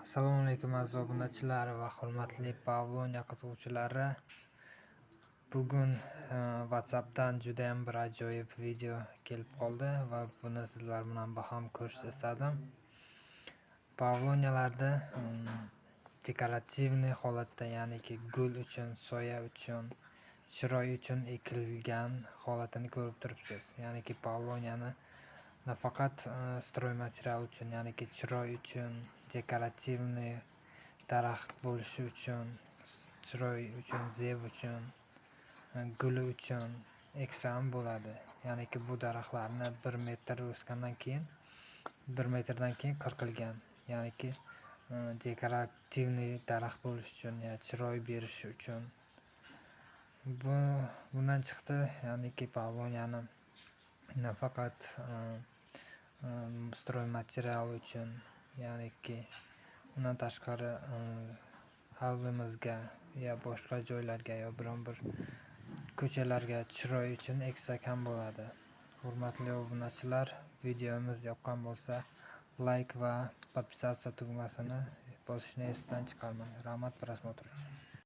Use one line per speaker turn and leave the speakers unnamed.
Assalomu alaykum aziz obunachilar va hurmatli Pavlonia qiziquvchilari. Bugun WhatsAppdan juda ham bir ajoyib video kelib qoldi va buni sizlar bilan baham ko'rishni istadim. Pavloniyalarda dekorativniy holatda, ya'niki gul uchun, soya uchun, chiroy uchun ekilgan holatini ko'rib turibsiz. Ya'niki Pavloniyani nafaqat stroy material uchun, ya'niki chiroy uchun, dekorativniy daraxt bo'lishi uchun, chiroy uchun, zev uchun, guli uchun eksam bo'ladi. Ya'niki bu daraxtlarni 1 metr o'sgandan keyin 1 metrdan keyin qirqilgan. Ya'niki dekorativniy daraxt bo'lishi uchun, ya chiroy berish uchun. Bundan chiqdi, ya'niki Pavloniyani nafaqat stroy material uchun, ya'niki undan tashqari hovlimizga ya boshqa joylarga yo biron bir ko'chalarga chiroy uchun eksak ham bo'ladi. Hurmatli obunachilar, videomiz yoqqan bo'lsa like va podpisatsiya tugmasini bosishni esdan chiqarmang. Rahmat, prosmotr uchun.